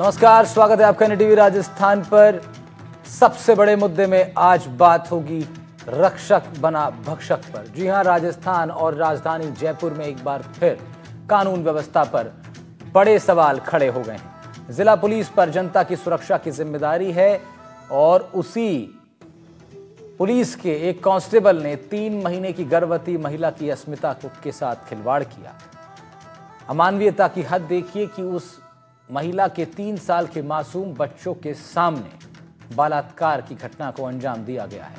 नमस्कार, स्वागत है आपका एनडीटीवी राजस्थान पर। सबसे बड़े मुद्दे में आज बात होगी रक्षक बना भक्षक पर। जी हां, राजस्थान और राजधानी जयपुर में एक बार फिर कानून व्यवस्था पर बड़े सवाल खड़े हो गए हैं। जिला पुलिस पर जनता की सुरक्षा की जिम्मेदारी है और उसी पुलिस के एक कांस्टेबल ने 3 महीने की गर्भवती महिला की अस्मिता के साथ खिलवाड़ किया। अमानवीयता की हद देखिए कि उस महिला के 3 साल के मासूम बच्चों के सामने बलात्कार की घटना को अंजाम दिया गया है।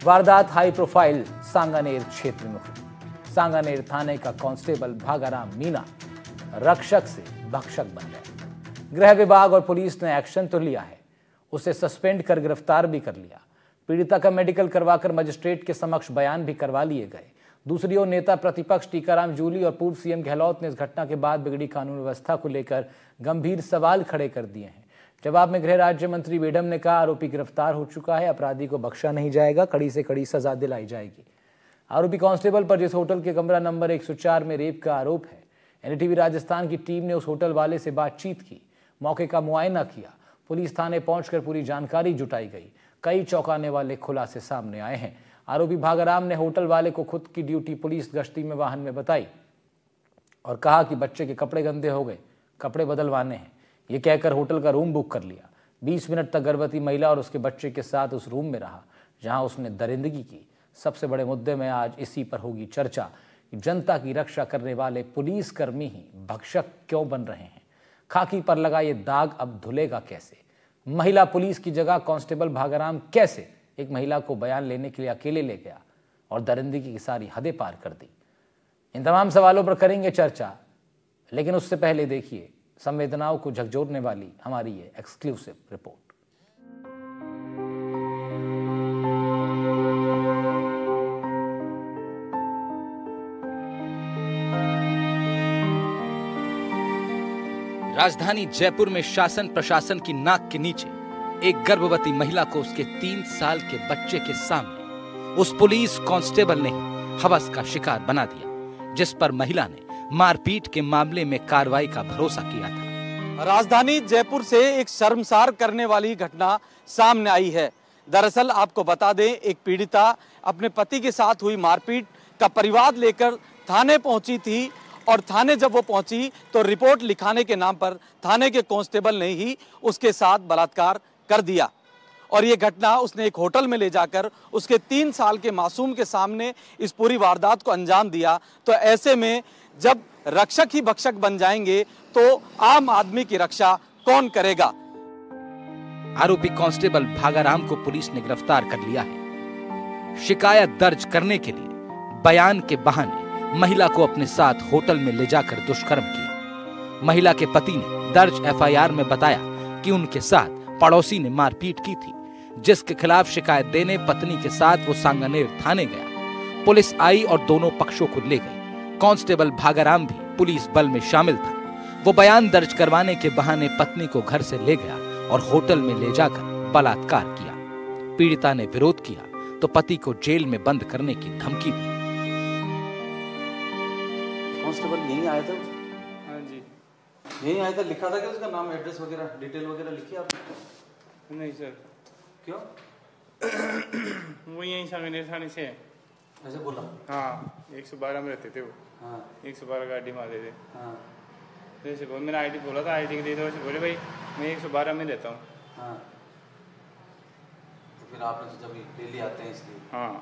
वारदात हाई प्रोफाइल सांगानेर क्षेत्र में हुई। सांगानेर थाने का कांस्टेबल भागाराम मीना रक्षक से भक्षक बन गए। गृह विभाग और पुलिस ने एक्शन तो लिया है, उसे सस्पेंड कर गिरफ्तार भी कर लिया। पीड़िता का मेडिकल करवाकर मजिस्ट्रेट के समक्ष बयान भी करवा लिए गए। दूसरी ओर नेता प्रतिपक्ष टीकाराम जूली और पूर्व सीएम गहलोत ने इस घटना के बाद बिगड़ी कानून व्यवस्था को लेकर गंभीर सवाल खड़े कर दिए हैं। जवाब में गृह राज्य मंत्री बेडम ने कहा, आरोपी गिरफ्तार हो चुका है, अपराधी को बख्शा नहीं जाएगा, कड़ी से कड़ी सजा दिलाई जाएगी। आरोपी कांस्टेबल पर जिस होटल के कमरा नंबर 104 में रेप का आरोप है, एनडीटीवी राजस्थान की टीम ने उस होटल वाले से बातचीत की, मौके का मुआयना किया। पुलिस थाने पहुंचकर पूरी जानकारी जुटाई गई। कई चौंकाने वाले खुलासे सामने आए हैं। आरोपी भागाराम ने होटल वाले को खुद की ड्यूटी पुलिस गश्ती में वाहन में बताई और कहा कि बच्चे के कपड़े गंदे हो गए, कपड़े बदलवाने हैं। ये कहकर होटल का रूम बुक कर लिया। 20 मिनट तक गर्भवती महिला और उसके बच्चे के साथ उस रूम में रहा, जहां उसने दरिंदगी की। सबसे बड़े मुद्दे में आज इसी पर होगी चर्चा कि जनता की रक्षा करने वाले पुलिसकर्मी ही भक्षक क्यों बन रहे हैं। खाकी पर लगा ये दाग अब धुलेगा कैसे। महिला पुलिस की जगह कांस्टेबल भागाराम कैसे एक महिला को बयान लेने के लिए अकेले ले गया और दरिंदगी की सारी हदें पार कर दी। इन तमाम सवालों पर करेंगे चर्चा, लेकिन उससे पहले देखिए संवेदनाओं को झकझोरने वाली हमारी ये एक्सक्लूसिव रिपोर्ट। राजधानी जयपुर में शासन प्रशासन की नाक के नीचे एक गर्भवती महिला को उसके 3 साल के बच्चे के सामने उस पुलिस कांस्टेबल ने हवस का शिकार बना दिया, जिस पर महिला ने मारपीट के मामले में कार्रवाई का भरोसा किया था। राजधानी जयपुर से एक शर्मसार करने वाली घटना सामने आई है। दरअसल आपको बता दें, एक पीड़िता अपने पति के साथ हुई मारपीट का परिवाद लेकर थाने पहुंची थी और थाने जब वो पहुंची तो रिपोर्ट लिखाने के नाम पर थाने के कांस्टेबल ने ही उसके साथ बलात्कार कर दिया और ये घटना उसने एक होटल में ले जाकर उसके 3 साल के मासूम के सामने इस पूरी वारदात को अंजाम दिया। तो ऐसे में जब रक्षक ही भक्षक बन जाएंगे तो आम आदमी की रक्षा कौन करेगा। आरोपी कांस्टेबल भागाराम को पुलिस ने गिरफ्तार कर लिया है। शिकायत दर्ज करने के लिए बयान के बहाने महिला को अपने साथ होटल में ले जाकर दुष्कर्म किया। महिला के पति ने दर्ज एफआईआर में बताया कि उनके साथ पड़ोसी ने मारपीट की थी, जिसके खिलाफ शिकायत देने पत्नी के साथ वो सांगानेर थाने गया। पुलिस आई और दोनों पक्षों को ले गई। कांस्टेबल भागाराम भी पुलिस बल में शामिल था। वो बयान दर्ज करवाने के बहाने पत्नी को घर से ले गया और होटल में ले जाकर बलात्कार किया। पीड़िता ने विरोध किया तो पति को जेल में बंद करने की धमकी दी। कांस्टेबल यहीं आया था? हाँ जी, यहीं आया था। लिखा था क्या उसका नाम, एड्रेस वगैरह, डिटेल वगैरह लिखी आपने? नहीं सर। क्यों? वो यहीं सांगानेर थाने से है। ऐसे बोला? हाँ, 112 में रहते थे वो। हाँ। 112 गाड़ी में आते थे। हाँ। जैसे बोल, मैंने आईडी बोला था, आईडी के दे दो। वैसे बोले भाई मैं 112 में रहता हूँ। हाँ। तो फिर आपने सोचा भाई डेली आते हैं इसलिए? हाँ।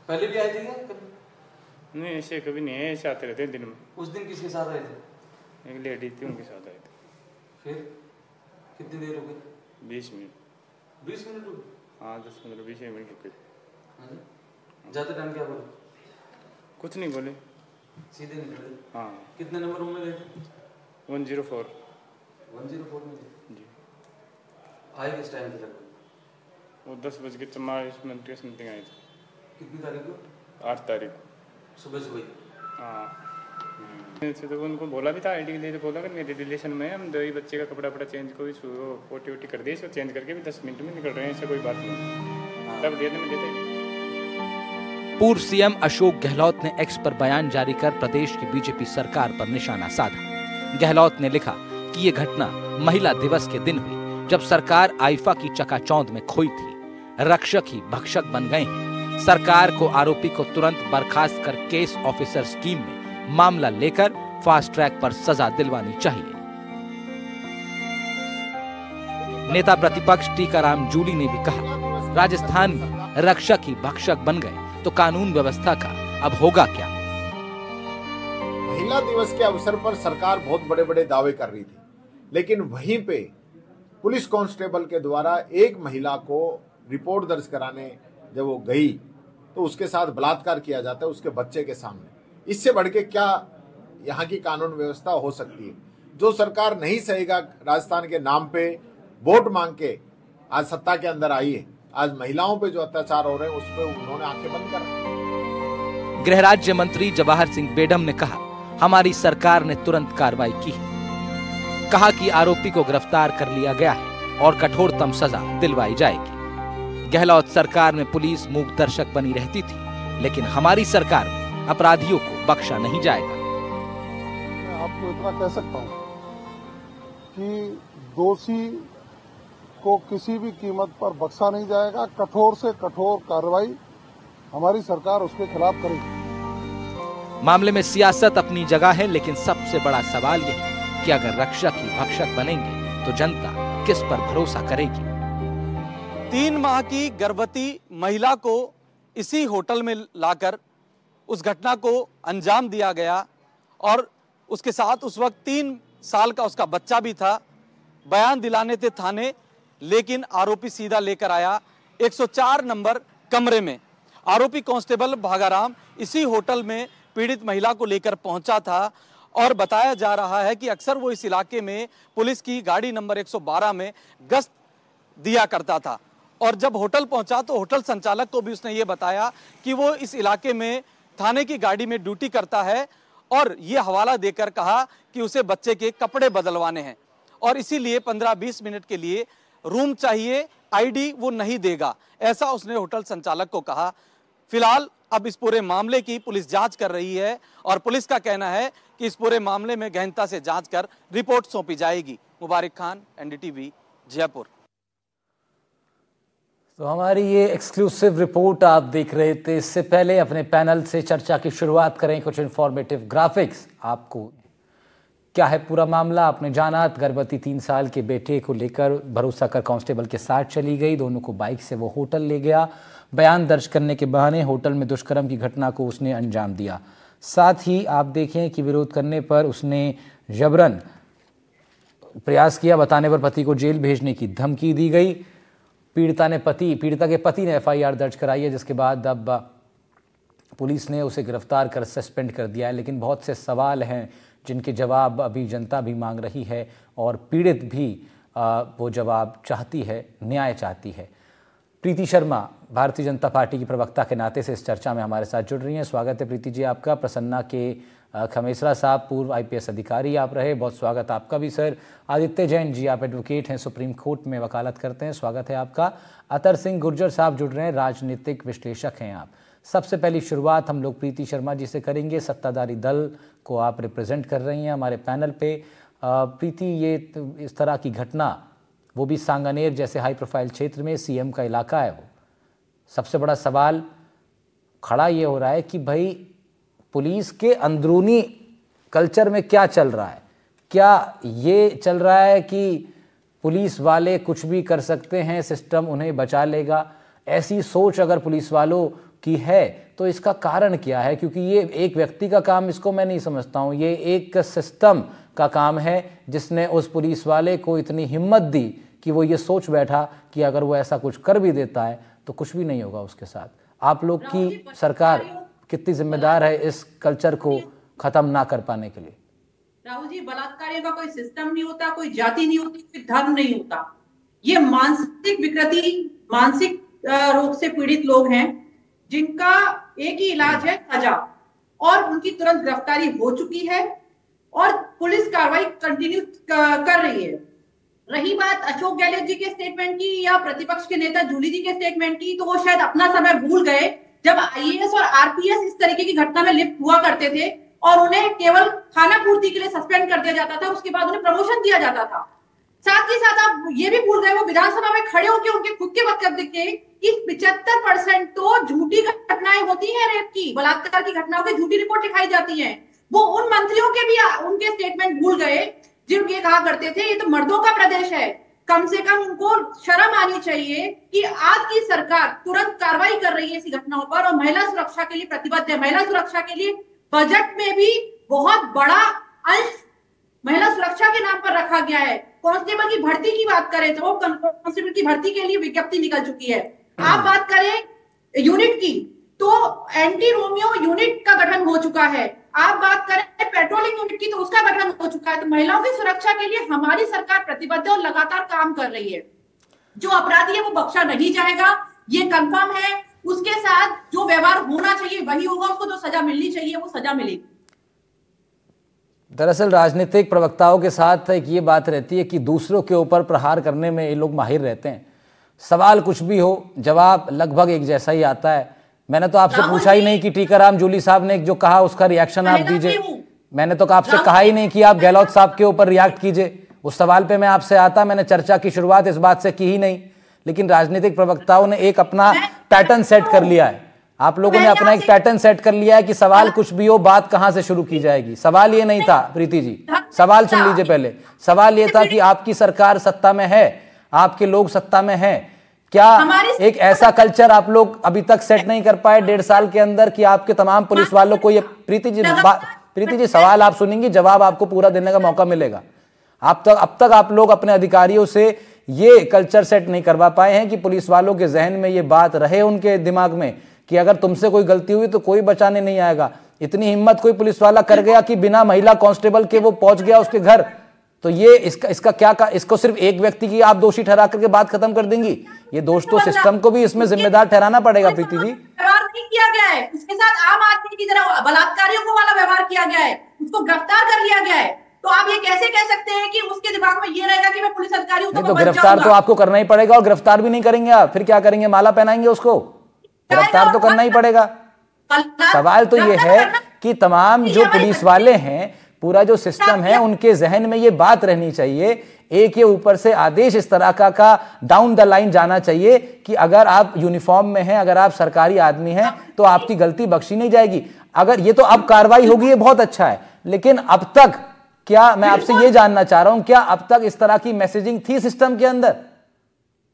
पहले भी आए थे क्या कभी? नहीं, ऐसे कभी नहीं है, ऐसे आते रहते हैं दिन में। उस दिन किसके साथ आए थे? एक लेडी थी, उनके साथ आए थे। फिर कितनी देर रुके? 20 मिनट। 20 मिनट रुके? हाँ, 10-15-20 मिनट रुके। जाते टाइम क्या बोले? कुछ नहीं बोले, सीधे निकले? हाँ। कितने नंबर रूम में गए थे? 104। 104 में थे? जी। आए किस टाइम थे लगभग? वो 10:44 के समथिंग आए थे। कितनी तारीख को? 8 तारीख को सुबह सुबह? हाँ। तो उनको बोला भी था आईडी के लिए, तो बोला कि मेरे रिलेशन में हम 2 ही बच्चे का कपड़ा चेंज कोई पोटी वोटी कर दिए, इसको चेंज करके भी 10 मिनट में निकल रहे हैं, ऐसा कोई बात नहीं। तब देने में देते। पूर्व सीएम अशोक गहलोत ने एक्स पर बयान जारी कर प्रदेश की बीजेपी सरकार पर निशाना साधा। गहलोत ने लिखा कि ये घटना महिला दिवस के दिन हुई, जब सरकार आईफा की चकाचौंध में खोई थी। रक्षक ही भक्षक बन गए हैं। सरकार को आरोपी को तुरंत बर्खास्त कर केस ऑफिसर स्कीम में मामला लेकर फास्ट ट्रैक पर सजा दिलवानी चाहिए। नेता प्रतिपक्ष टीकाराम जूली ने भी कहा, राजस्थान में रक्षक ही भक्षक बन गए तो कानून व्यवस्था का अब होगा क्या? महिला दिवस के अवसर पर सरकार बहुत बड़े बड़े दावे कर रही थी, लेकिन वहीं पे पुलिस कांस्टेबल के द्वारा एक महिला को रिपोर्ट दर्ज कराने जब वो गई तो उसके साथ बलात्कार किया जाता है उसके बच्चे के सामने। इससे बढ़ के क्या यहाँ की कानून व्यवस्था हो सकती है? जो सरकार नहीं सहेगा, राजस्थान के नाम पे वोट मांग के आज सत्ता के अंदर आई है, आज महिलाओं पे जो अत्याचार हो रहे हैं उस पर उन्होंने आंखें बंद कर। गृह राज्य मंत्री जवाहर सिंह बेडम ने कहा, हमारी सरकार ने तुरंत कार्रवाई की है। कहा कि आरोपी को गिरफ्तार कर लिया गया है और कठोरतम सजा दिलवाई जाएगी। गहलोत सरकार में पुलिस मूक दर्शक बनी रहती थी, लेकिन हमारी सरकार में अपराधियों को बख्शा नहीं जाएगा। मैं आपको इतना कह सकता हूं कि दोषी को किसी भी कीमत पर बख्शा नहीं जाएगा। कठोर से कठोर कार्रवाई हमारी सरकार उसके खिलाफ करेगी। मामले में सियासत अपनी जगह है, लेकिन सबसे बड़ा सवाल यह है कि अगर रक्षक ही भक्षक बनेंगे तो जनता किस पर भरोसा करेगी? 3 माह की गर्भवती महिला को इसी होटल में लाकर उस घटना को अंजाम दिया गया और उसके साथ उस वक्त 3 साल का उसका बच्चा भी था। बयान दिलाने थे थाने, लेकिन आरोपी सीधा लेकर आया 104 नंबर कमरे में। आरोपी कांस्टेबल भागाराम इसी होटल में पीड़ित महिला को लेकर पहुंचा था और बताया जा रहा है कि अक्सर वो इस इलाके में पुलिस की गाड़ी नंबर 112 में गश्त दिया करता था। और जब होटल पहुंचा तो होटल संचालक को भी उसने ये बताया कि वो इस इलाके में थाने की गाड़ी में ड्यूटी करता है और ये हवाला देकर कहा कि उसे बच्चे के कपड़े बदलवाने हैं और इसीलिए 15-20 मिनट के लिए रूम चाहिए, आईडी वो नहीं देगा, ऐसा उसने होटल संचालक को कहा। फिलहाल अब इस पूरे मामले की पुलिस जांच कर रही है और पुलिस का कहना है कि इस पूरे मामले में गहनता से जांच कर रिपोर्ट सौंपी जाएगी। मुबारक खान, एनडीटीवी, जयपुर। तो हमारी ये एक्सक्लूसिव रिपोर्ट आप देख रहे थे। इससे पहले अपने पैनल से चर्चा की शुरुआत करें कुछ इंफॉर्मेटिव ग्राफिक्स। आपको क्या है पूरा मामला आपने जाना। गर्भवती 3 साल के बेटे को लेकर भरोसा कर कांस्टेबल के साथ चली गई। दोनों को बाइक से वो होटल ले गया। बयान दर्ज करने के बहाने होटल में दुष्कर्म की घटना को उसने अंजाम दिया। साथ ही आप देखें कि विरोध करने पर उसने जबरन प्रयास किया। बताने पर पति को जेल भेजने की धमकी दी गई। पीड़िता के पति ने एफआईआर दर्ज कराई है, जिसके बाद अब पुलिस ने उसे गिरफ्तार कर सस्पेंड कर दिया है। लेकिन बहुत से सवाल हैं जिनके जवाब अभी जनता भी मांग रही है और पीड़ित भी वो जवाब चाहती है, न्याय चाहती है। प्रीति शर्मा भारतीय जनता पार्टी की प्रवक्ता के नाते से इस चर्चा में हमारे साथ जुड़ रही हैं। स्वागत है प्रीति जी आपका। प्रसन्ना के खमेसरा साहब पूर्व आईपीएस अधिकारी आप रहे, बहुत स्वागत आपका भी सर। आदित्य जैन जी आप एडवोकेट हैं, सुप्रीम कोर्ट में वकालत करते हैं, स्वागत है आपका। अतर सिंह गुर्जर साहब जुड़ रहे हैं, राजनीतिक विश्लेषक हैं आप। सबसे पहली शुरुआत हम लोग प्रीति शर्मा जी से करेंगे। सत्ताधारी दल को आप रिप्रेजेंट कर रही हैं हमारे पैनल पे। प्रीति, ये इस तरह की घटना, वो भी सांगानेर जैसे हाई प्रोफाइल क्षेत्र में, सीएम का इलाका है वो। सबसे बड़ा सवाल खड़ा ये हो रहा है कि भाई पुलिस के अंदरूनी कल्चर में क्या चल रहा है? क्या ये चल रहा है कि पुलिस वाले कुछ भी कर सकते हैं, सिस्टम उन्हें बचा लेगा? ऐसी सोच अगर पुलिस वालों की है तो इसका कारण क्या है? क्योंकि ये एक व्यक्ति का काम इसको मैं नहीं समझता हूँ, ये एक सिस्टम का काम है जिसने उस पुलिस वाले को इतनी हिम्मत दी कि वो ये सोच बैठा कि अगर वो ऐसा कुछ कर भी देता है तो कुछ भी नहीं होगा उसके साथ। आप लोग की सरकार कितनी जिम्मेदार है इस कल्चर को खत्म ना कर पाने के लिए? राहुल जी, बलात्कारियों का कोई सिस्टम नहीं होता, कोई जाति नहीं होती, कोई धर्म नहीं होता। ये मानसिक विकृति, मानसिक रोग से पीड़ित लोग हैं जिनका एक ही इलाज है सजा, और उनकी तुरंत गिरफ्तारी हो चुकी है और पुलिस कार्रवाई कंटिन्यू कर रही है। रही बात अशोक गहलोत जी के स्टेटमेंट की या प्रतिपक्ष के नेता जूली जी के स्टेटमेंट की, तो वो शायद अपना समय भूल गए जब आईएएस और आरपीएस इस तरीके की घटना में लिप्त हुआ करते थे और उन्हें केवल खाना पूर्ति के लिए सस्पेंड कर दिया जाता था, उसके बाद उन्हें प्रमोशन दिया जाता था। साथ ही साथ आप ये भी भूल गए, वो विधानसभा में खड़े होकर उनके खुद के वक्तव्य के कि 75% तो झूठी घटनाएं होती हैं, रेप की, बलात्कार की घटनाओं की झूठी रिपोर्ट दिखाई जाती है। वो उन मंत्रियों के भी उनके स्टेटमेंट भूल गए जिनके कहा करते थे ये तो मर्दों का प्रदेश है। कम से कम उनको शर्म आनी चाहिए कि आज की सरकार तुरंत कार्रवाई कर रही है ऐसी घटनाओं पर और महिला सुरक्षा के लिए प्रतिबद्ध है। महिला सुरक्षा के लिए बजट में भी बहुत बड़ा अंश महिला सुरक्षा के नाम पर रखा गया है। कांस्टेबल की भर्ती की बात करें तो कांस्टेबल की भर्ती के लिए विज्ञप्ति निकल चुकी है। आप बात करें यूनिट की तो एंटी रोमियो यूनिट का गठन हो चुका है। आप बात करें पेट्रोलिंग यूनिट की तो उसका गठन हो चुका है। तो महिलाओं की सुरक्षा के लिए हमारी सरकार प्रतिबद्ध और लगातार काम कर रही है। जो अपराधी है वो बख्शा नहीं जाएगा, ये कंफर्म है। उसके साथ जो व्यवहार होना चाहिए वही होगा, उसको जो सजा मिलनी चाहिए वो सजा मिलेगी। दरअसल राजनीतिक प्रवक्ताओं के साथ एक ये बात रहती है कि दूसरों के ऊपर प्रहार करने में ये लोग माहिर रहते हैं। सवाल कुछ भी हो, जवाब लगभग एक जैसा ही आता है। मैंने तो आपसे पूछा ही नहीं कि टीकाराम जूली साहब ने जो कहा उसका रिएक्शन आप दीजिए। मैंने तो आपसे कहा ही नहीं कि आप गहलोत साहब के ऊपर रिएक्ट कीजिए। उस सवाल पे मैं आपसे आता, मैंने चर्चा की शुरुआत इस बात से की ही नहीं। लेकिन राजनीतिक प्रवक्ताओं ने एक अपना पैटर्न सेट कर लिया है। आप लोगों ने अपना एक पैटर्न सेट कर लिया है कि सवाल कुछ भी हो, बात कहां से शुरू की जाएगी। सवाल ये नहीं था प्रीति जी, सवाल सुन लीजिए पहले। सवाल ये था कि आपकी सरकार सत्ता में है, आपके लोग सत्ता में हैं, क्या एक ऐसा कल्चर आप लोग अभी तक सेट नहीं कर पाए 1.5 साल के अंदर कि आपके तमाम पुलिस वालों को ये प्रीति जी सवाल आप सुनेंगी, जवाब आपको पूरा देने का मौका मिलेगा। अब तक आप लोग अपने अधिकारियों से ये कल्चर सेट नहीं करवा पाए हैं कि पुलिस वालों के जहन में ये बात रहे उनके दिमाग में कि अगर तुमसे कोई गलती हुई तो कोई बचाने नहीं आएगा। इतनी हिम्मत कोई पुलिस वाला कर गया कि बिना महिला कांस्टेबल के वो पहुंच गया उसके घर। तो ये इसका क्या इसको सिर्फ एक व्यक्ति की आप दोषी ठहरा करके बात खत्म कर देंगी? ये दोष तो सिस्टम को भी इसमें जिम्मेदार ठहराना पड़ेगा प्रीति जी। व्यवहार नहीं किया गया है उसके साथ, आम आदमी की तरह बलात्कारियों को वाला व्यवहार किया गया है, उसको गिरफ्तार कर लिया गया है। तो आप ये कैसे कह सकते हैं कि उसके दिमाग में ये रहेगा कि मैं पुलिस अधिकारी हूं तो गिरफ्तार तो आपको करना ही पड़ेगा। और गिरफ्तार भी नहीं करेंगे आप, फिर क्या करेंगे? माला पहनाएंगे उसको? गिरफ्तार तो करना ही पड़ेगा। सवाल तो ये है कि तमाम जो पुलिस वाले हैं, पूरा जो सिस्टम है, उनके जहन में ये बात रहनी चाहिए, एक ये ऊपर से आदेश इस तरह का डाउन द लाइन जाना चाहिए कि अगर आप यूनिफॉर्म में हैं, अगर आप सरकारी आदमी हैं तो आपकी गलती बख्शी नहीं जाएगी। अगर ये तो अब कार्रवाई होगी, ये बहुत अच्छा है, लेकिन अब तक क्या, मैं आपसे ये जानना चाह रहा हूं, क्या अब तक इस तरह की मैसेजिंग थी सिस्टम के अंदर?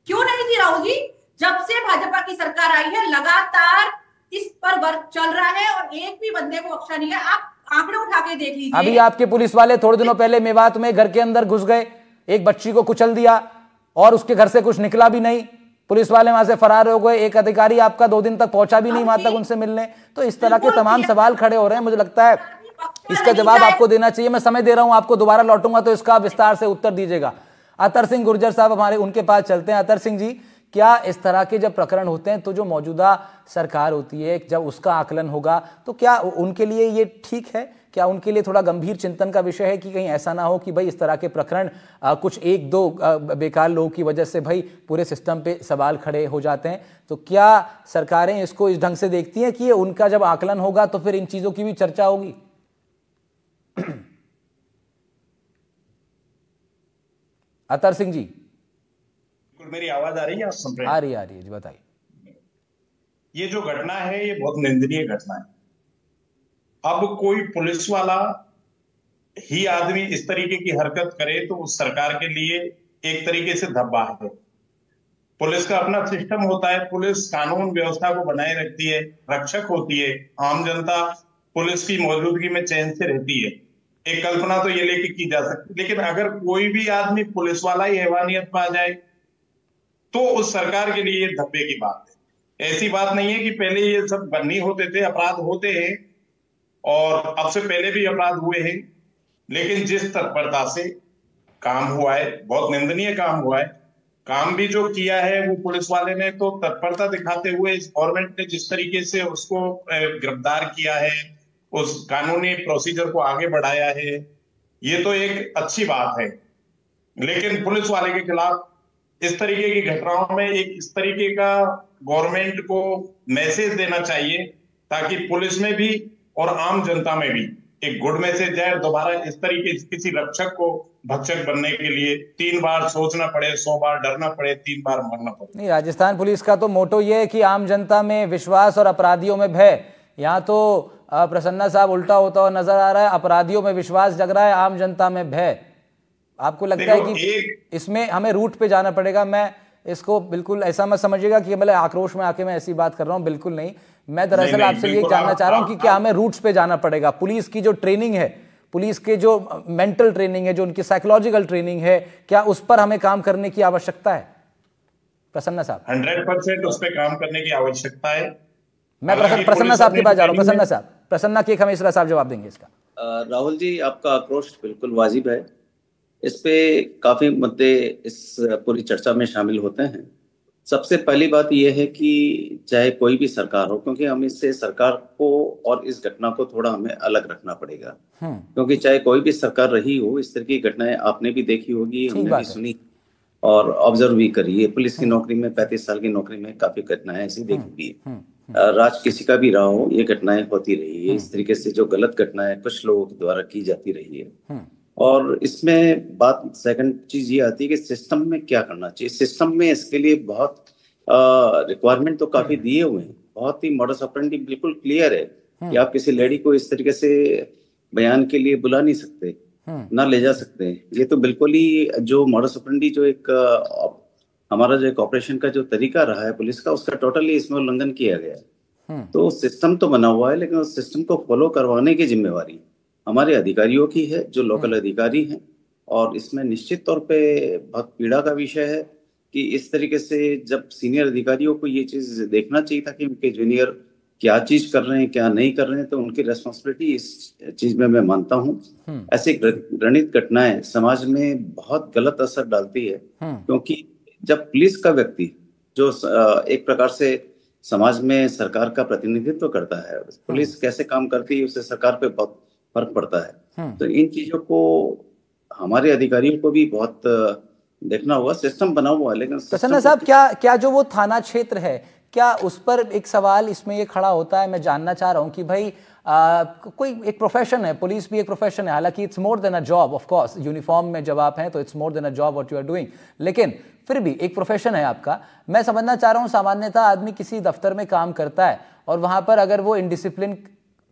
क्यों नहीं थी राहुल जी? जब से भाजपा की सरकार आई है लगातार इस पर वर्क चल रहा है और एक भी बंदे को बख्शा नहीं है। आप आंकड़े उठा के देख लीजिए। अभी आपके पुलिस वाले थोड़े दिनों पहले मेवात में घर के अंदर घुस गए, एक बच्ची को कुचल दिया और उसके घर से कुछ निकला भी नहीं, पुलिस वाले वहां से फरार हो गए। एक अधिकारी आपका 2 दिन तक पहुंचा भी नहीं वहां तक उनसे मिलने। तो इस तरह के तमाम सवाल खड़े हो रहे हैं। मुझे लगता है इसका जवाब आपको देना चाहिए। मैं समय दे रहा हूं आपको, दोबारा लौटूंगा तो इसका विस्तार से उत्तर दीजिएगा। अतर सिंह गुर्जर साहब हमारे, उनके पास चलते हैं। अतर सिंह जी, क्या इस तरह के जब प्रकरण होते हैं तो जो मौजूदा सरकार होती है, जब उसका आकलन होगा तो क्या उनके लिए ये ठीक है? क्या उनके लिए थोड़ा गंभीर चिंतन का विषय है कि कहीं ऐसा ना हो कि भाई इस तरह के प्रकरण कुछ 1-2 बेकार लोगों की वजह से भाई पूरे सिस्टम पे सवाल खड़े हो जाते हैं? तो क्या सरकारें इसको इस ढंग से देखती हैं कि उनका जब आकलन होगा तो फिर इन चीजों की भी चर्चा होगी? अतर सिंह जी, मेरी आवाज आ रही है? आप सुन रहे हैं? आ रही है जी, बताइए। ये जो घटना है ये बहुत निंदनीय घटना है। अब कोई पुलिस वाला ही आदमी इस तरीके की हरकत करे तो उस सरकार के लिए एक तरीके से धब्बा है। पुलिस का अपना सिस्टम होता है, पुलिस कानून व्यवस्था को बनाए रखती है, रक्षक होती है, आम जनता पुलिस की मौजूदगी में चैन से रहती है। एक कल्पना तो ये लेके की जा सकती है, लेकिन अगर कोई भी आदमी पुलिस वाला ही हैवानियत में आ जाए तो उस सरकार के लिए धब्बे की बात है। ऐसी बात नहीं है कि पहले ये सब बन्नी होते थे, अपराध होते हैं और अब से पहले भी अपराध हुए हैं, लेकिन जिस तत्परता से काम हुआ है, बहुत निंदनीय काम हुआ है। काम भी जो किया है वो पुलिस वाले ने तो तत्परता दिखाते हुए इस गवर्नमेंट ने जिस तरीके से उसको गिरफ्तार किया है, उस कानूनी प्रोसीजर को आगे बढ़ाया है, ये तो एक अच्छी बात है। लेकिन पुलिस वाले के खिलाफ इस तरीके की घटनाओं में एक इस तरीके का गवर्नमेंट को मैसेज देना चाहिए ताकि पुलिस में भी और आम जनता में भी एक गुड मैसेज है। दोबारा इस तरीके से किसी रक्षक को भक्षक बनने के लिए 3 बार सोचना पड़े, 100 बार डरना पड़े, 3 बार मरना पड़े। नहीं, राजस्थान पुलिस का तो मोटो ये है कि आम जनता में विश्वास और अपराधियों में भय। यहाँ तो प्रसन्ना साहब उल्टा होता हुआ नजर आ रहा है, अपराधियों में विश्वास जग रहा है, आम जनता में भय। आपको लगता है कि इसमें हमें रूट पे जाना पड़ेगा? मैं इसको बिल्कुल ऐसा मत समझिएगा कि मतलब आक्रोश में आके मैं ऐसी बात कर रहा हूं, बिल्कुल नहीं। मैं दरअसल आपसे ये जानना चाह रहा हूं कि क्या हमें रूट्स पे जाना पड़ेगा? पुलिस की जो ट्रेनिंग है, पुलिस के जो मेंटल ट्रेनिंग है, जो उनकी साइकोलॉजिकल ट्रेनिंग है, क्या उस पर हमें काम करने की आवश्यकता है? प्रसन्ना साहब 100% उस पर काम करने की आवश्यकता है। मैं प्रसन्ना साहब के पास जा रहा हूं। प्रसन्ना के खमीसरा साहब जवाब देंगे इसका। राहुल जी, आपका आक्रोश बिल्कुल वाजिब है। इस पे काफी मुद्दे इस पूरी चर्चा में शामिल होते हैं। सबसे पहली बात यह है कि चाहे कोई भी सरकार हो, क्योंकि हम इससे सरकार को और इस घटना को थोड़ा हमें अलग रखना पड़ेगा, क्योंकि चाहे कोई भी सरकार रही हो, इस तरह की घटनाएं आपने भी देखी होगी, हमने भी सुनी और ऑब्जर्व भी करी है। पुलिस की नौकरी में 35 साल की नौकरी में काफी घटनाएं ऐसी देखी हुई है। राज किसी का भी रहा हो, ये घटनाएं होती रही है। इस तरीके से जो गलत घटनाएं कुछ लोगों के द्वारा की जाती रही है। और इसमें बात सेकंड चीज ये आती है कि सिस्टम में क्या करना चाहिए। सिस्टम में इसके लिए बहुत रिक्वायरमेंट तो काफी दिए हुए हैं, बहुत ही मॉडस ऑपरेंडी बिल्कुल क्लियर है कि आप किसी लेडी को इस तरीके से बयान के लिए बुला नहीं सकते, ना ले जा सकते। ये तो बिल्कुल ही जो मॉडस ऑपरेंडी जो एक हमारा जो एक ऑपरेशन का जो तरीका रहा है पुलिस का, उसका टोटली इसमें उल्लंघन किया गया है। तो सिस्टम तो बना हुआ है, लेकिन उस सिस्टम को फॉलो करवाने की जिम्मेवारी हमारे अधिकारियों की है, जो लोकल अधिकारी हैं। और इसमें निश्चित तौर पे बहुत पीड़ा का विषय है कि इस तरीके से जब सीनियर अधिकारियों को ये चीज देखना चाहिए था कि उनके जूनियर क्या चीज कर रहे हैं, क्या नहीं कर रहे हैं, तो उनकी रेस्पॉन्सिबिलिटी इस चीज में मैं मानता हूँ। ऐसी घृणित घटनाएं समाज में बहुत गलत असर डालती है, क्योंकि जब पुलिस का व्यक्ति जो एक प्रकार से समाज में सरकार का प्रतिनिधित्व करता है, पुलिस कैसे काम करती है उससे सरकार पे बहुत फर्क पड़ता है। तो इन चीजों को हमारे अधिकारियों को भी बहुत देखना होगा। सिस्टम बना हुआ है, लेकिन प्रसन्ना साहब क्या जो वो थाना क्षेत्र है, क्या उस पर एक सवाल इसमें ये खड़ा होता है? मैं जानना चाह रहा हूँ कि भाई कोई एक प्रोफेशन है, पुलिस भी एक प्रोफेशन है, हालांकि it's more than a job. Of course uniform में जब आप हैं तो it's more than a job what you are doing, लेकिन फिर भी एक प्रोफेशन है आपका। मैं समझना चाह रहा हूँ, सामान्यतः आदमी किसी दफ्तर में काम करता है और वहां पर अगर वो इनडिसिप्लिन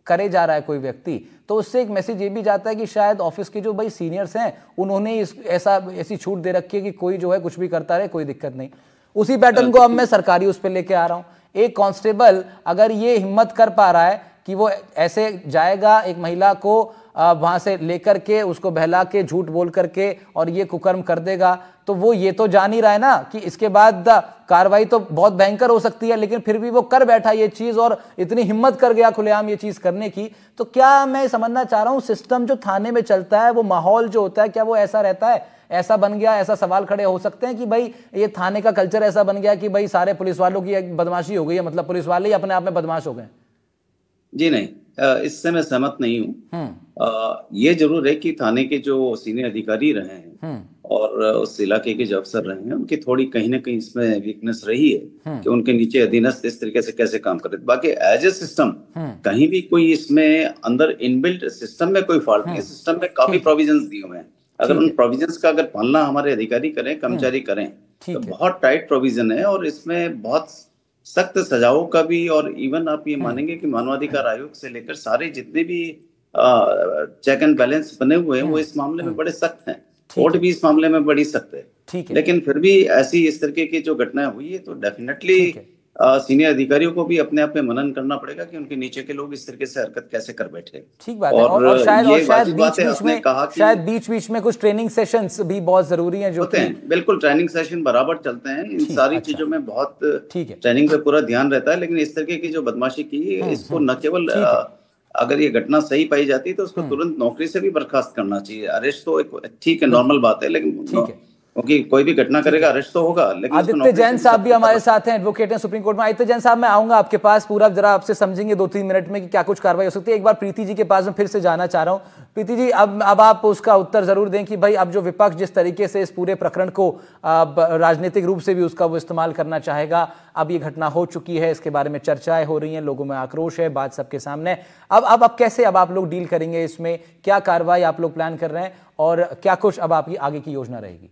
करे जा रहा है कोई व्यक्ति, तो उससे एक मैसेज ये भी जाता है कि शायद ऑफिस के जो भाई सीनियर्स हैं उन्होंने ऐसी छूट दे रखी है कि कोई जो है कुछ भी करता रहे, कोई दिक्कत नहीं। उसी पैटर्न को अब मैं सरकारी उस पर लेके आ रहा हूँ। एक कांस्टेबल अगर ये हिम्मत कर पा रहा है कि वो ऐसे जाएगा एक महिला को वहां से लेकर के उसको बहला के झूठ बोल करके और ये कुकर्म कर देगा, तो वो ये तो जान ही रहा है ना कि इसके बाद कार्रवाई तो बहुत भयंकर हो सकती है, लेकिन फिर भी वो कर बैठा ये चीज और इतनी हिम्मत कर गया खुलेआम ये चीज करने की। तो क्या मैं समझना चाह रहा हूं, सिस्टम जो थाने में चलता है, वो माहौल जो होता है, क्या वो ऐसा रहता है, ऐसा बन गया? ऐसा सवाल खड़े हो सकते हैं कि भाई ये थाने का कल्चर ऐसा बन गया कि भाई सारे पुलिस वालों की एक बदमाशी हो गई है, मतलब पुलिस वाले ही अपने आप में बदमाश हो गए? जी नहीं, इससे मैं सहमत नहीं हूँ। ये जरूर है कि थाने के जो सीनियर अधिकारी रहे हैं और उस इलाके के जो अफसर रहे हैं, उनकी थोड़ी कहीं ना कहीं इसमें वीकनेस रही है कि उनके नीचे अधीनस्थ इस तरीके से कैसे काम करे। बाकी एज ए सिस्टम कहीं भी कोई इसमें अंदर इनबिल्ट सिस्टम में कोई फॉल्ट नहीं है। सिस्टम में काफी प्रोविजंस दिए हुए हैं, अगर उन प्रोविजंस का अगर पालना हमारे अधिकारी करें, कर्मचारी करें, तो बहुत टाइट प्रोविजन है और इसमें बहुत सख्त सजाओं का भी। और इवन आप ये मानेंगे कि मानवाधिकार आयोग से लेकर सारे जितने भी चेक एंड बैलेंस बने हुए हैं वो इस मामले में बड़े सख्त हैं। कोर्ट भी इस मामले में बड़ी सख्त है। लेकिन फिर भी ऐसी इस तरीके की जो घटनाएं हुई है तो डेफिनेटली सीनियर अधिकारियों को भी अपने आप में मनन करना पड़ेगा कि उनके नीचे के लोग इस तरीके से हरकत कैसे कर बैठे। ठीक बात है। और शायद बीच बीच में कुछ ट्रेनिंग सेशंस भी बहुत जरूरी हैं जो होते हैं। बिल्कुल, ट्रेनिंग सेशन बराबर चलते हैं। इन सारी चीजों में बहुत ट्रेनिंग पे पूरा ध्यान रहता है। लेकिन इस तरीके की जो बदमाशी की इसको न केवल अगर ये घटना सही पाई जाती है तो उसको तुरंत नौकरी से भी बर्खास्त करना चाहिए। अरेस्ट तो एक ठीक है, नॉर्मल बात है, लेकिन क्योंकि कोई भी घटना करेगा अरेस्ट तो होगा, लेकिन आदित्य जैन साहब भी हमारे साथ हैं, एडवोकेट हैं सुप्रीम कोर्ट में। आदित्य जैन साहब, मैं आऊंगा आपके पास, पूरा जरा आपसे समझेंगे 2-3 मिनट में कि क्या कुछ कार्रवाई हो सकती है। एक बार प्रीति जी के पास में फिर से जाना चाह रहा हूं। प्रीति जी, अब आप उसका उत्तर जरूर दें कि भाई अब जो विपक्ष जिस तरीके से इस पूरे प्रकरण को राजनीतिक रूप से भी उसका वो इस्तेमाल करना चाहेगा, अब ये घटना हो चुकी है, इसके बारे में चर्चाएं हो रही हैं, लोगों में आक्रोश है, बात सबके सामने। अब कैसे अब आप लोग डील करेंगे इसमें, क्या कार्रवाई आप लोग प्लान कर रहे हैं और क्या कुछ अब आपकी आगे की योजना रहेगी?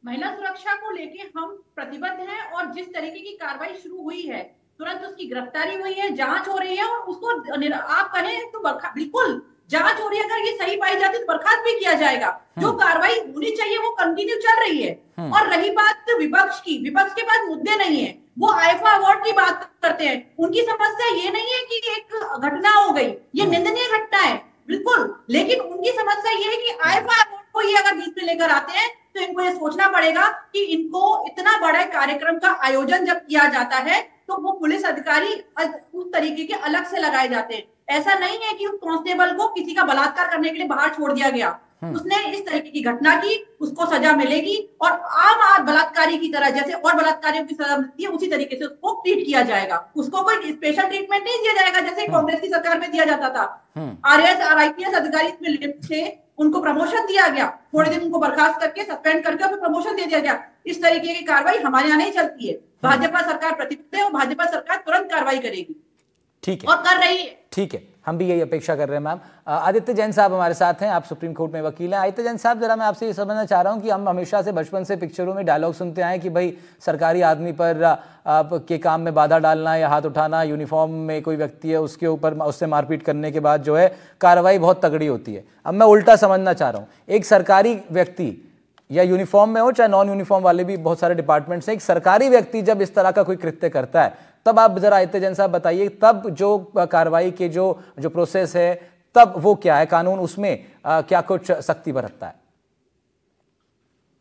महिला सुरक्षा को लेके हम प्रतिबद्ध हैं और जिस तरीके की कार्रवाई शुरू हुई है, तुरंत उसकी गिरफ्तारी हुई है, जांच हो रही है और उसको आप कहें तो बिल्कुल जांच हो रही है। अगर ये सही पाई जाती तो बर्खास्त भी किया जाएगा। जो कार्रवाई होनी चाहिए वो कंटिन्यू चल रही है। और रही बात विपक्ष की, विपक्ष के पास मुद्दे नहीं है, वो आईफा अवार्ड की बात करते हैं। उनकी समस्या ये नहीं है कि एक घटना हो गई, ये निंदनीय घटना है बिल्कुल, लेकिन उनकी समस्या ये है कि आईफा अवार्ड को ये अगर बीच में लेकर आते हैं तो इनको ये सोचना पड़ेगा कि इनको इतना बड़ा कार्यक्रम का आयोजन जब किया जाता है तो वो पुलिस अधिकारी उस तरीके के अलग से लगाए जाते हैं। ऐसा नहीं है कि उस कांस्टेबल को किसी का बलात्कार करने के लिए बाहर छोड़ दिया गया, उसने इस तरीके की घटना की, उसको सजा मिलेगी और आम बलात्कारी की तरह जैसे और बलात्कारियों की सजा मिलती है उसी तरीके से उसको ट्रीट किया जाएगा। उसको कोई स्पेशल ट्रीटमेंट नहीं दिया जाएगा जैसे कांग्रेस की सरकार में दिया जाता था। आरएएस और आईपीएस अधिकारी इसमें लिप्त थे, उनको प्रमोशन दिया गया, थोड़े दिन उनको बर्खास्त करके सस्पेंड करके फिर प्रमोशन दे दिया गया। इस तरीके की कार्रवाई हमारे यहाँ नहीं चलती है। भाजपा सरकार प्रतिबद्ध है और भाजपा सरकार तुरंत कार्रवाई करेगी। ठीक है, और कर रही है। ठीक है, हम भी यही अपेक्षा कर रहे हैं मैम। आदित्य जैन साहब हमारे साथ हैं, आप सुप्रीम कोर्ट में वकील हैं। आदित्य जैन साहब, जरा मैं आपसे ये समझना चाह रहा हूँ कि हम हमेशा से बचपन से पिक्चरों में डायलॉग सुनते आए कि भाई सरकारी आदमी पर के काम में बाधा डालना या हाथ उठाना, यूनिफॉर्म में कोई व्यक्ति है उसके ऊपर उससे मारपीट करने के बाद जो है कार्रवाई बहुत तगड़ी होती है। अब मैं उल्टा समझना चाह रहा हूँ, एक सरकारी व्यक्ति या यूनिफॉर्म में हो चाहे नॉन यूनिफॉर्म वाले भी बहुत सारे डिपार्टमेंट्स हैं, एक सरकारी व्यक्ति जब इस तरह का कोई कृत्य करता है तब आप जरा आदित्य जैन साहब बताइए, तब जो कार्रवाई के जो प्रोसेस है तब वो क्या है, कानून उसमें क्या कुछ सख्ती बरतता है?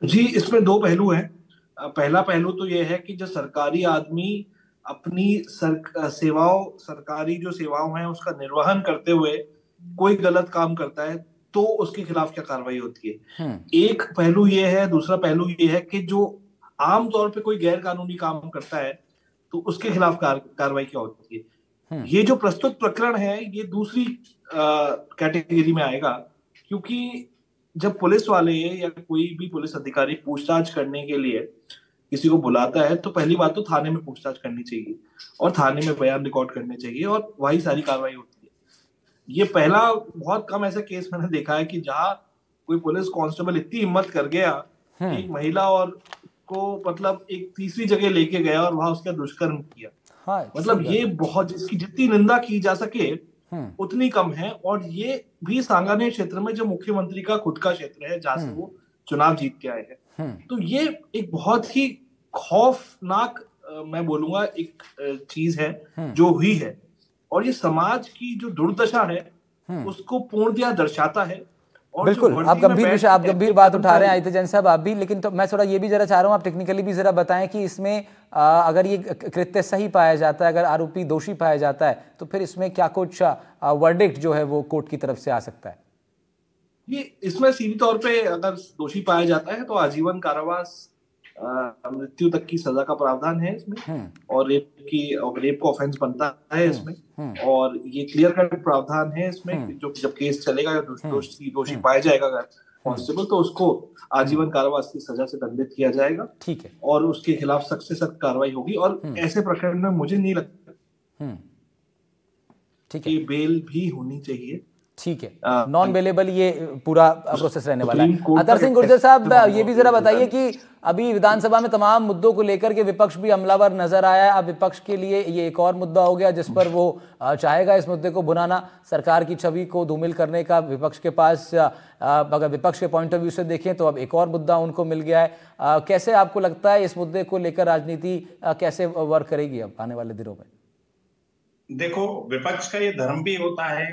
जी, इसमें दो पहलू हैं। पहला पहलू तो यह है कि जो सरकारी आदमी अपनी सरकारी जो सेवाओं हैं उसका निर्वहन करते हुए कोई गलत काम करता है तो उसके खिलाफ क्या कार्रवाई होती है। एक पहलू ये है। दूसरा पहलू ये है कि जो आमतौर पे कोई गैर कानूनी काम करता है तो उसके खिलाफ कार्रवाई क्या होती है। ये जो प्रस्तुत प्रकरण है ये दूसरी कैटेगरी में आएगा, क्योंकि जब पुलिस वाले या कोई भी पुलिस अधिकारी पूछताछ करने के लिए किसी को बुलाता है तो पहली बात तो थाने में पूछताछ करनी चाहिए और थाने में बयान रिकॉर्ड करने चाहिए और वही सारी कार्रवाई होती है। ये पहला बहुत कम ऐसा केस मैंने देखा है कि जहां कोई पुलिस कांस्टेबल इतनी हिम्मत कर गया कि एक महिला और को मतलब एक तीसरी जगह लेके गया और वहां उसका दुष्कर्म किया। मतलब ये बहुत, इसकी जितनी निंदा की जा सके उतनी कम है। और ये भी सांगानेर क्षेत्र में जो मुख्यमंत्री का खुद का क्षेत्र है जहां से वो चुनाव जीत के आए हैं, तो ये एक बहुत ही खौफनाक मैं बोलूंगा एक चीज है जो हुई है और ये समाज की जो दुर्दशा है उसको पूर्णतया दर्शाता है। और बिल्कुल, आप गंभीर बात उठा रहे हैं आदित्य जैन साहब आप भी, लेकिन तो मैं थोड़ा ये भी जरा चाह रहा हूँ आप टेक्निकली भी जरा बताएं कि इसमें अगर ये कृत्य सही पाया जाता है, अगर आरोपी दोषी पाया जाता है तो फिर इसमें क्या कुछ वर्डिक्ट जो है वो कोर्ट की तरफ से आ सकता है? ये इसमें सीधी तौर पे अगर दोषी पाया जाता है तो आजीवन कारावास, मृत्यु तक की सजा का प्रावधान है इसमें और रेप का ऑफेंस बनता है इसमें और ये क्लियर कट प्रावधान है इसमें। जो जब केस चलेगा या दोषी पाया जाएगा अगर कांस्टेबल तो उसको आजीवन कारावास की सजा से दंडित किया जाएगा। ठीक है, और उसके खिलाफ सख्त से सख्त कार्रवाई होगी और ऐसे प्रकरण में मुझे नहीं लगता कि बेल भी होनी चाहिए। ठीक है, नॉन बेलेबल ये पूरा प्रोसेस रहने वाला है। अतर सिंह गुर्जर साहब, ये भी जरा बताइए कि अभी विधानसभा में तमाम मुद्दों को लेकर के विपक्ष भी हमलावर नजर आया है। अब विपक्ष के लिए ये एक और मुद्दा हो गया जिस पर वो चाहेगा इस मुद्दे को भुनाना, सरकार की छवि को धूमिल करने का विपक्ष के पास, अगर विपक्ष के पॉइंट ऑफ व्यू से देखें तो अब एक और मुद्दा उनको मिल गया है। कैसे आपको लगता है इस मुद्दे को लेकर राजनीति कैसे वर्क करेगी अब आने वाले दिनों में? देखो, विपक्ष का ये धर्म भी होता है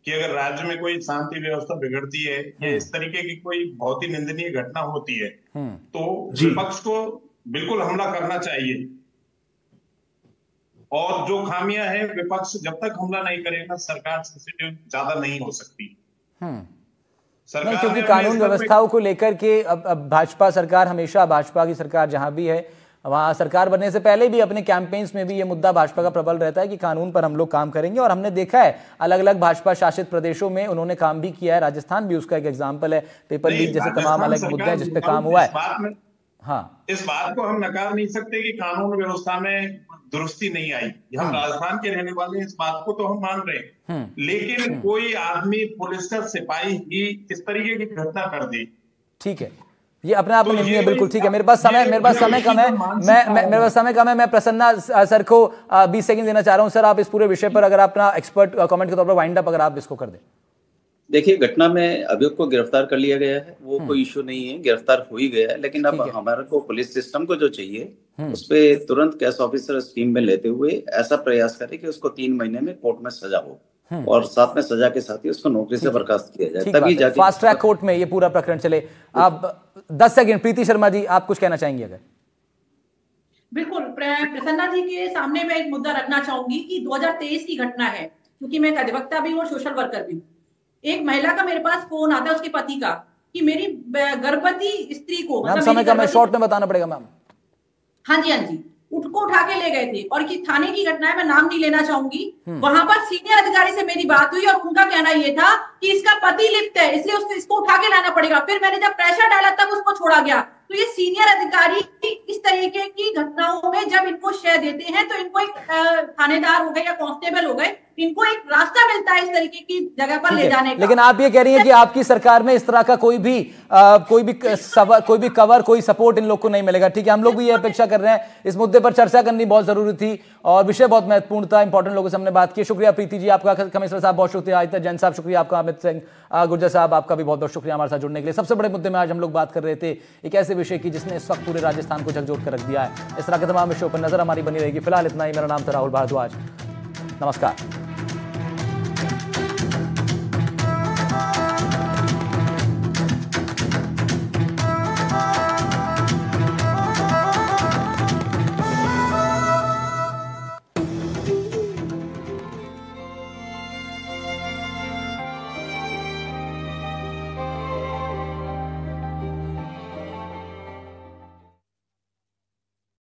कि अगर राज्य में कोई शांति व्यवस्था बिगड़ती है या इस तरीके की कोई बहुत ही निंदनीय घटना होती है तो विपक्ष को बिल्कुल हमला करना चाहिए। और जो खामियां हैं, विपक्ष जब तक हमला नहीं करेगा सरकार सेंसिटिव ज्यादा नहीं हो सकती। नहीं, क्योंकि कानून व्यवस्थाओं को लेकर के अब भाजपा सरकार, हमेशा भाजपा की सरकार जहां भी है वहां सरकार बनने से पहले भी अपने कैंपेन्स में भी ये मुद्दा भाजपा का प्रबल रहता है कि कानून पर हम लोग काम करेंगे। और हमने देखा है अलग अलग भाजपा शासित प्रदेशों में उन्होंने काम भी किया है। राजस्थान भी उसका एक एग्जाम्पल है, पेपर लीक जैसे तमाम अलग मुद्दे हैं जिसपे काम हुआ है। हाँ, इस बात को हम नकार नहीं सकते कि कानून व्यवस्था में दुरुस्ती नहीं आई। हम राजस्थान के रहने वाले इस बात को तो हम मान रहे हैं, लेकिन कोई आदमी, पुलिस का सिपाही ही इस तरीके की घटना कर दी। ठीक है, ये अपने आप में नहीं है, बिल्कुल ठीक है। मेरे पास समय कम है, मेरे पास समय कम है। मैं प्रसन्ना सर को 20 सेकंड देना चाह रहा हूं। सर, आप इस पूरे विषय पर अगर अपना एक्सपर्ट कमेंट के तौर पर वाइंड अप अगर आप इसको कर दें। देखिए, घटना में अभियुक्त को गिरफ्तार कर लिया गया है, वो कोई इशू नहीं है, गिरफ्तार हो ही गया है। लेकिन अब हमारे को पुलिस सिस्टम को जो चाहिए उस पे तुरंत केस ऑफिसर स्कीम में लेते हुए ऐसा प्रयास करे कि उसको 3 महीने में कोर्ट में सजा हो और साथ में सजा के साथ ही उसको नौकरी से बर्खास्त किया जाए, तभी जाके फास्ट ट्रैक कोर्ट में ये पूरा प्रकरण चले। आप 10 सेकंड, प्रीति शर्मा जी, आप कुछ कहना चाहेंगे अगर? बिल्कुल, प्रसन्ना जी के सामने मैं एक मुद्दा रखना चाहूंगी कि 2023 की घटना है, क्योंकि मैं एक अधिवक्ता भी हूँ और सोशल वर्कर भी हूँ। एक महिला का मेरे पास फोन आता है उसके पति का कि मेरी गर्भवती स्त्री को, मतलब समय का मैं शॉर्ट में बताना पड़ेगा मैम। हाँ जी, उसको उठा के ले गए थे और कि थाने की घटना है, मैं नाम नहीं लेना चाहूंगी। वहां पर सीनियर अधिकारी से मेरी बात हुई और उनका कहना ये था कि इसका पति लिप्त है, इसलिए उसको इसको उठा के लाना पड़ेगा। फिर मैंने जब प्रेशर डाला तब उसको छोड़ा गया। तो ये सीनियर अधिकारी इस तरीके की घटनाओं में जब इनको शय देते हैं तो इनको एक थानेदार हो गए या कांस्टेबल हो गए, इनको एक रास्ता मिलता है इस तरीके की जगह पर ले जाने का। लेकिन आप ये कह रही हैं कि आपकी सरकार में इस तरह का कोई भी कवर, कोई सपोर्ट इन लोग को नहीं मिलेगा। ठीक है, हम लोग भी ये अपेक्षा कर रहे हैं। इस मुद्दे पर चर्चा करनी बहुत जरूरी थी और विषय बहुत महत्वपूर्ण था, इंपॉर्टेंट लोगों से हमने बात की। शुक्रिया प्रीति जी आपका, कमिश्नर साहब बहुत शुक्रिया, आदित्य जैन साहब शुक्रिया आपका, अमित सिंह गुर्जर साहब आपका भी बहुत बहुत शुक्रिया हमारे साथ जुड़ने के लिए। सबसे बड़े मुद्दे में आज हम लोग बात कर रहे थे एक ऐसे विषय की जिसने इस वक्त पूरे राजस्थान को झकझोर कर रख दिया है। इस तरह के तमाम विषयों पर नजर हमारी बनी रहेगी। फिलहाल इतना ही। मेरा नाम था राहुल भारद्वाज, नमस्कार।